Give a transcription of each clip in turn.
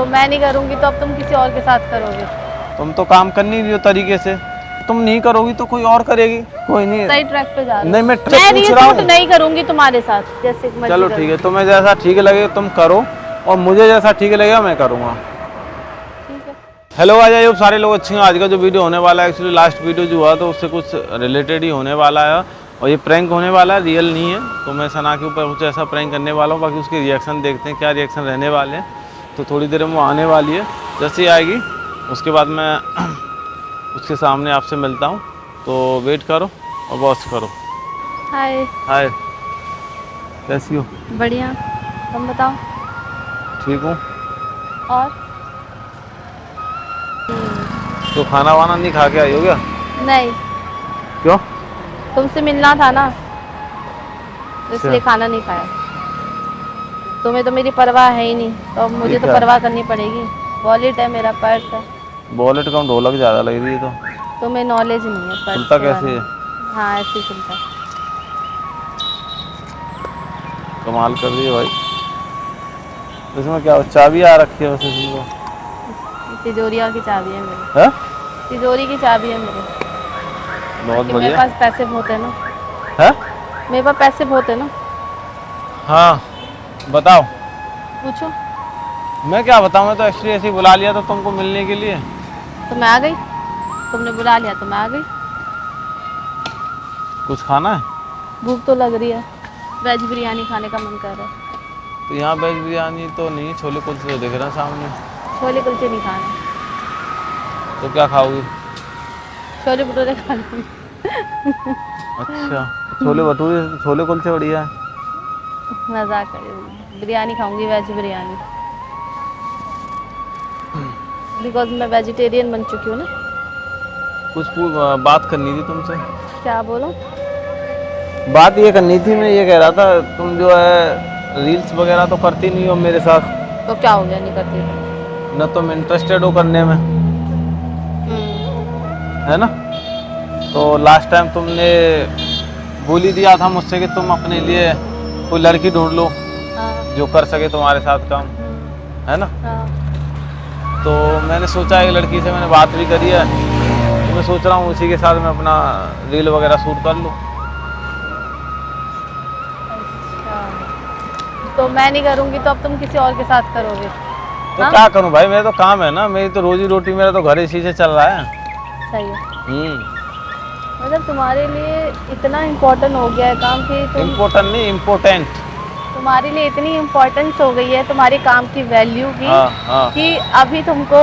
तो मैं नहीं करूँगी तो अब तुम किसी और के साथ करोगे। तुम तो काम कर नहीं रही हो तरीके से, तुम नहीं करोगी तो कोई और करेगी। कोई नहीं, सही ट्रैक पे जा रहे हो। नहीं मैं पूछ रहा हूँ, नहीं करूँगी तुम्हारे साथ, जैसे चलो ठीक है, तुम्हें जैसा ठीक लगे तुम करो और मुझे जैसा ठीक लगेगा मैं करूँगा। हेलो आ जाइए सारे लोग अच्छे हैं। आज का जो वीडियो होने वाला है, एक्चुअली लास्ट वीडियो जो हुआ तो उससे कुछ रिलेटेड ही होने वाला है और ये प्रैंक होने वाला है, रियल नहीं है। तो मैं सना के ऊपर कुछ ऐसा प्रैंक करने वाला हूँ, बाकी उसके रिएक्शन देखते हैं क्या रिएक्शन रहने वाले हैं। तो थोड़ी देर में वो आने वाली है, जैसे ही आएगी उसके बाद मैं उसके सामने आपसे मिलता हूँ। तो वेट करो और वॉच करो। हाय हाय, कैसी हो? बढ़िया, तुम बताओ। ठीक हूँ। और तो खाना वाना नहीं खा के आई हो क्या? नहीं, क्यों? तुमसे मिलना था ना, इसलिए अच्छा। खाना नहीं खाया। तुम्हें तो मेरी परवाह है ही नहीं, तो अब मुझे ठीक तो है। परवाह करनी पड़ेगी। वॉलेट है, मेरा पर्स है। वॉलेट का ढोलक ज़्यादा लग रही है तो तुम्हें नॉलेज नहीं है पर्स खुलता के कैसे बारे है? में। हाँ, ऐसे ही खुलता है। कमाल कर रही है भाई। इसमें क्या चाबी आ रखी है वैसे तुमको? तिजोरिया की चाबी है मेरी। है? तिजोरी की चाबी है मेरी। बहुत कि मेरे बढ़िया। पास पैसे बहुत है ना। है? मेरे पास पैसे बहुत है ना। हाँ बताओ। पूछो। मैं क्या बताऊँ, मैं तो एक्चुअली ऐसे ही बुला लिया था तुमको मिलने के लिए। तो मैं आ गई, तुमने बुला लिया तो मैं आ गई। कुछ खाना है? भूख तो लग रही है, वेज बिरयानी खाने का मन कर रहा है। तो यहाँ वेज बिरयानी तो नहीं, छोले कुलचे तो दिख रहे हैं सामने। छोले कुलचे नहीं खाने, तो क्या खाओगी? छोले भटूरे खा लूँगी। अच्छा, छोले भटूरे, छोले कुलचे बढ़िया है। मजाक कर रही हूँ। बिरयानी खाऊंगी, वेज बिरयानी, बिकॉज मैं वेजिटेरियन बन चुकी हूँ ना। कुछ बात करनी थी तुमसे। क्या बोलो? बात ये करनी थी, मैं ये कह रहा था तुम जो है रील्स वगैरह तो करती नहीं हो मेरे साथ। तो क्या हो गया, नहीं करती तो? न तुम इंटरेस्टेड हो करने में, है ना? तो लास्ट टाइम तुमने बोल ही दिया था मुझसे कि तुम अपने लिए कोई लड़की ढूंढ लो हाँ। जो कर सके तुम्हारे साथ काम, है ना? हाँ। तो मैंने सोचा एक लड़की से मैंने बात भी करी है, तो मैं सोच रहा हूँ उसी के साथ मैं अपना रील वगैरह शूट कर लूँ। अच्छा, तो मैं नहीं करूँगी तो अब तुम किसी और के साथ करोगे? तो हाँ? क्या करूँ भाई, मेरा तो काम है ना, मेरी तो रोजी रोटी, मेरा तो घर इसी से चल रहा है। सही है। मतलब तुम्हारे लिए इतना इम्पोर्टेंट हो गया है काम कि इम्पोर्टेंट नहीं, इम्पोर्टेंट। तुम्हारे लिए इतनी इम्पोर्टेंस हो गई है तुम्हारे काम की वैल्यू की, हाँ। कि अभी तुमको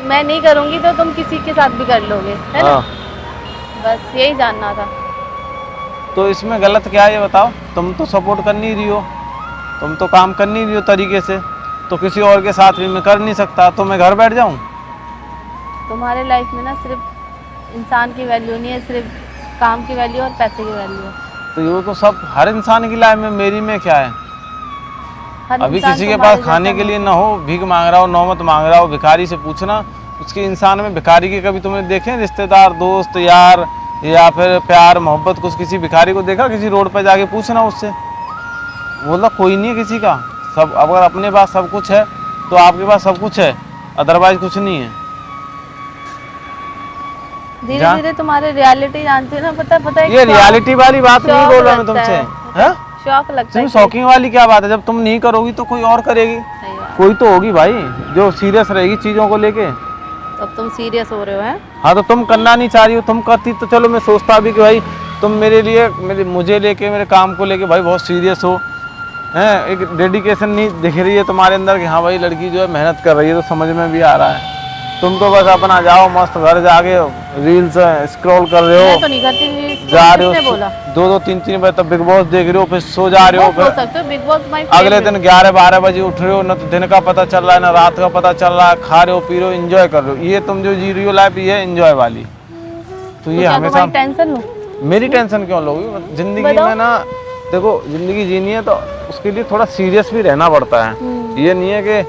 मैं नहीं करूँगी तो तुम किसी के साथ भी कर लोगे, है ना? बस यही जानना था। तो इसमें गलत क्या है ये बताओ? तुम तो सपोर्ट कर नहीं रही हो, तुम तो काम कर नहीं रही हो तरीके से, तो किसी और के साथ भी मैं कर नहीं सकता, तो मैं घर बैठ जाऊं? तुम्हारे लाइफ में ना सिर्फ इंसान की वैल्यू नहीं है, सिर्फ काम की वैल्यू और पैसे की वैल्यू है। तो ये तो सब हर इंसान की लाइफ में, मेरी में क्या है? हर अभी इंसान किसी के तुम्हारे पास खाने जैसा के लिए नहीं ना हो, भीख मांग रहा हो, नौमत मांग रहा हो, भिखारी से पूछना उसके इंसान में भिखारी के कभी तुमने देखे रिश्तेदार, दोस्त, यार या फिर प्यार मोहब्बत कुछ किसी भिखारी को देखा? किसी रोड पर जाके पूछना उससे, बोला कोई नहीं है किसी का। सब अगर अपने पास सब कुछ है तो आपके पास सब कुछ है, अदरवाइज कुछ नहीं है। धीरे धीरे तुम्हारे रियलिटी जानते हो ना। पता है ये रियलिटी वाली बात नहीं बोल रहा मैं तुमसे। हैं? शौक लगता है। शॉकिंग वाली क्या बात है? जब तुम नहीं करोगी तो कोई और करेगी। सही बात। कोई तो होगी भाई जो सीरियस रहेगी चीजों को लेके। तो अब तुम सीरियस हो रहे हो? हैं? हाँ, तो तुम करना नहीं चाह रही हो, तुम करती तो चलो मैं सोचता भी कि भाई तुम मेरे लिए, मुझे लेके, मेरे काम को लेके भाई बहुत सीरियस हो, हैं? एक डेडिकेशन नहीं दिख रही है तुम्हारे अंदर कि हाँ भाई लड़की जो है मेहनत कर रही है, तो समझ में भी आ रहा है। तुम तो बस अपना जाओ मस्त घर जाके रील्स स्क्रॉल कर रहे हो, मैं तो नहीं करती। जा रहे किसने हो बोला? 2-3 बजे तक बिग बॉस देख रहे हो, फिर सो जा रहे हो, बोल फिर सकते हो बिग बॉस माय अगले दिन 11-12 बजे उठ रहे हो, ना तो दिन का पता चल रहा है ना रात का पता चल रहा है, खा रहे हो, पी रहे हो, एंजॉय कर रहे हो। ये तुम जो जी रही हो लाइफ, ये एंजॉय वाली। तो ये हमेशा टेंशन लो। मेरी टेंशन क्यों लोगी? जिंदगी में ना देखो, जिंदगी जीनी है तो उसके लिए थोड़ा सीरियस भी रहना पड़ता है। ये नहीं है कि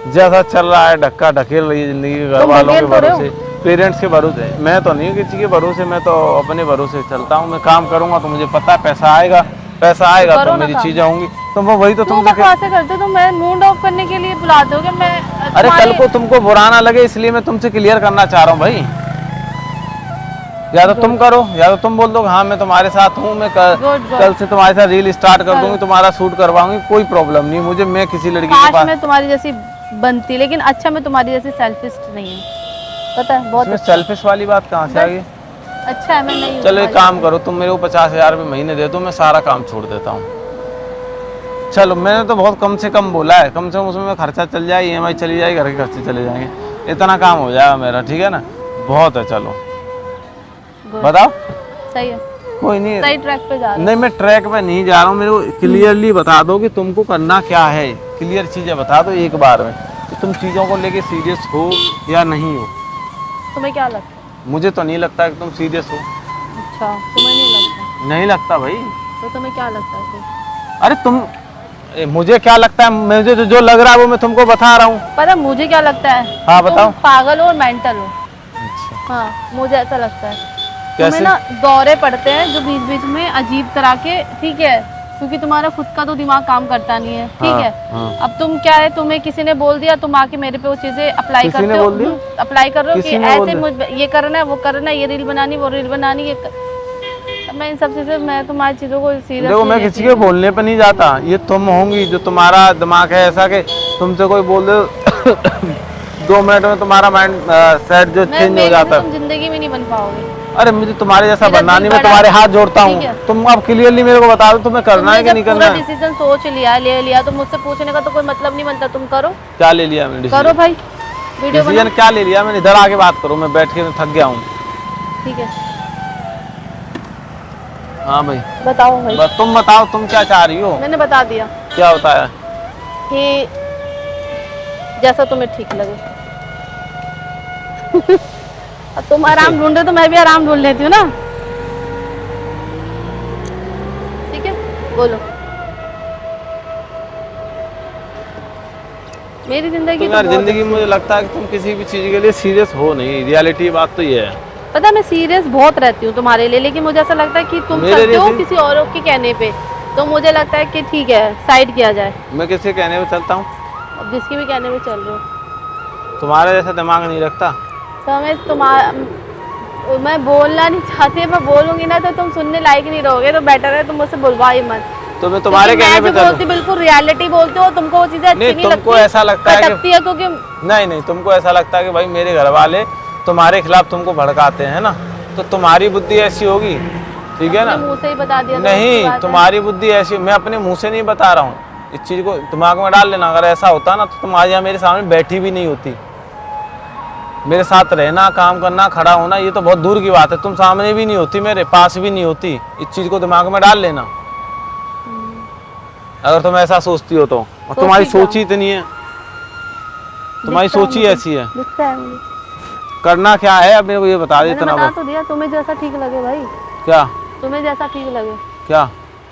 जैसा चल रहा है ढक्का ढकेल रही है जिंदगी, घर वालों के भरोसे, पेरेंट्स के भरोसे। मैं तो नहीं किसी के भरोसे, मैं तो अपने भरोसे चलता हूँ। मैं काम करूंगा तो मुझे पता है पैसा आएगा, पैसा आएगा तो मेरी चीजें होंगी। तो वो वही तो तुम तुमसे बकवासें करते हो, तो मैं मूड ऑफ करने के लिए बुलाते हो कि मैं अरे कल को तुमको बुरा ना लगे इसलिए मैं तुमसे क्लियर करना चाह रहा हूँ भाई। या तो तुम करो या तो तुम बोल दो हाँ मैं तुम्हारे साथ हूँ, मैं कल से तुम्हारे साथ रील स्टार्ट कर दूंगी, तुम्हारा शूट करवाऊंगी, कोई प्रॉब्लम नहीं मुझे। मैं किसी लड़की के पास मैं तुम्हारी जैसी बनती, लेकिन अच्छा मैं तुम्हारी जैसी सेल्फिश नहीं हूँ, पता है बहुत। सेल्फिश वाली बात कहाँ से आ गई? अच्छा है मैं नहीं। चलो एक काम करो, तुम मेरे को 50,000 रुपये महीने दे दो, मैं सारा काम छोड़ देता हूँ। चलो मैंने तो बहुत कम से कम बोला है, कम से कम उसमें खर्चा चल जाए, EMI चली जाएगी, घर के खर्चे चले जाएंगे, इतना काम हो जाएगा मेरा, ठीक है ना? बहुत है, चलो बताओ। सही है, कोई नहीं, सही ट्रैक पे जा रहा नहीं मैं ट्रैक पे नहीं जा रहा हूँ, मेरे को क्लियरली बता दो कि तुमको करना क्या है, क्लियर चीजें बता दो एक बार में कि तुम चीजों को लेके सीरियस हो या नहीं हो। तुम्हें क्या लगता है? मुझे तो नहीं लगता कि तुम सीरियस हो। अच्छा तुम्हें नहीं लगता? नहीं लगता भाई। तो तुम्हें क्या लगता है? अरे तुम मुझे क्या लगता है, मुझे तो जो लग रहा है वो मैं तुमको बता रहा हूँ। पता मुझे क्या लगता है? हाँ बताओ। पागल हो और मेंटल हो। अच्छा हाँ मुझे ऐसा लगता है। कैसे? तुम्हें ना दौरे पड़ते हैं जो बीच बीच में अजीब तरह के, ठीक है, क्योंकि तुम्हारा खुद का तो दिमाग काम करता नहीं है, ठीक है। अब तुम क्या है, तुम्हें किसी ने बोल दिया, तुम आके मेरे पे वो चीजें अप्लाई करते हो, अप्लाई कर रहे हो कि ऐसे ये करना है, वो करना है, ये रील बनानी, वो रील बनानी, मैं इन सब चीजें, मैं तुम्हारी चीजों को सीरियस देखो मैं किसी के बोलने पे नहीं जाता, ये तुम होंगी जो तुम्हारा दिमाग है ऐसा कि तुमसे कोई बोल दे 2 मिनट में तुम्हारा माइंड सेट जो चेंज हो जाता है। तुम जिंदगी में नहीं बन पाओगे। अरे मुझे तुम्हारे जैसा बनना नहीं, मैं तुम्हारे हाथ जोड़ता हूँ। तुम अब क्लियरली मेरे को बता दो तुम्हें करना है कि नहीं करना है। डिसीजन सोच लिया, ले लिया, तो मुझसे पूछने का तो कोई मतलब नहीं बनता, तुम करो। क्या ले लिया मैंने? करो भाई, वीडियो डिसीजन क्या ले लिया मैंने? इधर आके बात करो, मैं बैठ के थक गया हूँ। ठीक है हाँ भाई बताओ भाई। तुम बताओ तुम क्या चाह रही हो? मैंने बता दिया। क्या बताया? कि जैसा तुम्हें ठीक लगे। अब तुम आराम ढूंढ रहे तो मैं भी आराम ढूंढ लेती हूँ ना। ठीक है बोलो। मेरी जिंदगी तुम्हारी जिंदगी में मुझे लगता है कि तुम किसी भी चीज के लिए सीरियस हो नहीं, रियलिटी बात तो ये है। पता मैं सीरियस बहुत रहती हूँ तुम्हारे लिए, लेकिन मुझे ऐसा लगता है कि तुम चलते हो किसी और के कहने पे, तो मुझे लगता है कि ठीक है साइड किया जाए। मैं किसके कहने पे चलता हूँ? अब जिसके भी कहने पे चल रहे हो। तुम्हारे जैसा दिमाग नहीं रखता। समझ तुम्हारा, मैं बोलना नहीं चाहती, मैं बोलूंगी ना तो तुम सुनने लायक नहीं रहोगे, तो बेटर है तुम मुझसे बुलवा ही मत। तो मैं तुम्हारे कहने पे बोलती बिल्कुल रियलिटी बोलते हो, तुमको वो चीजें अच्छी नहीं लगती। तुमको ऐसा लगता है कि क्योंकि नहीं तुमको ऐसा लगता है कि भाई मेरे घर वाले तुम्हारे खिलाफ तुमको भड़काते हैं ना, तो तुम्हारी बुद्धि ऐसी होगी, ठीक है ना? मुंह से ही बता दिया। नहीं तुम्हारी बुद्धि ऐसी, मैं अपने मुंह से नहीं बता रहा हूँ, इस चीज को दिमाग में डाल लेना। अगर ऐसा होता ना तो तुम आज यहाँ मेरे सामने बैठी भी नहीं होती। मेरे साथ रहना, काम करना, खड़ा होना, ये तो बहुत दूर की बात है, तुम सामने भी नहीं होती, मेरे पास भी नहीं होती। इस चीज को दिमाग में डाल लेना अगर तुम ऐसा सोचती हो तो। और तुम्हारी सोच ही इतनी है, तुम्हारी सोच ही ऐसी है। करना क्या है अब मेरे को ये बता दे। इतना बता तो दिया, तुम्हें जैसा ठीक लगे भाई। क्या? तुम्हें जैसा ठीक लगे। क्या?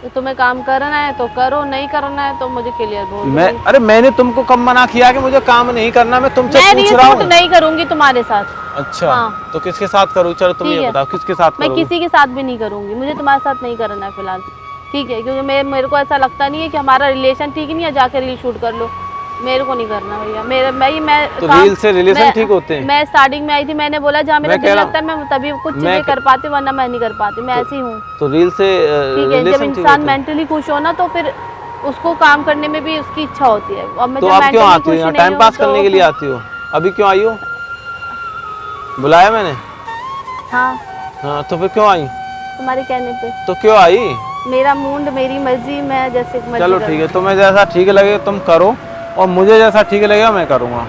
तो तुम्हें काम करना है तो करो, नहीं करना है तो मुझे क्लियर बोल। अरे मैंने तुमको कब मना किया कि मुझे काम नहीं करना? मैं तुमसे पूछ रहा हूँ। नहीं करूंगी तुम्हारे साथ। अच्छा हाँ। तो किसके साथ करूँ? चलो तुम ये बताओ किसके साथ? मैं किसी के साथ भी नहीं करूंगी, मुझे तुम्हारे साथ नहीं करना है फिलहाल, ठीक है? क्योंकि मेरे को ऐसा लगता नहीं है कि हमारा रिलेशन ठीक नहीं है, जाके रील शूट कर लो, मेरे को नहीं करना भैया। मैं तो रील से रिलेशन ठीक होते हैं? मैं स्टार्टिंग में आई थी, मैंने बोला जहाँ मेरा दिल लगता है मैं तभी कुछ चीजें कर पाती, वरना मैं नहीं कर पाती, मैं ऐसी हूँ। तो रील से ठीक है, जब इंसान मेंटली खुश हो ना तो फिर उसको काम करने में भी उसकी इच्छा होती है। और मैं तो आप क्यों आती हो? टाइम पास करने के लिए आती हो? अभी क्यों आई हो? बुलाया मैंने? हाँ तो फिर क्यों आई? तुम्हारे कहने पे। तो क्यों आई? मेरा मूड, मेरी मर्जी, मैं जैसे मर्जी। चलो ठीक है, तुम्हें जैसा ठीक लगे तुम करो, और मुझे जैसा ठीक लगेगा मैं करूँगा।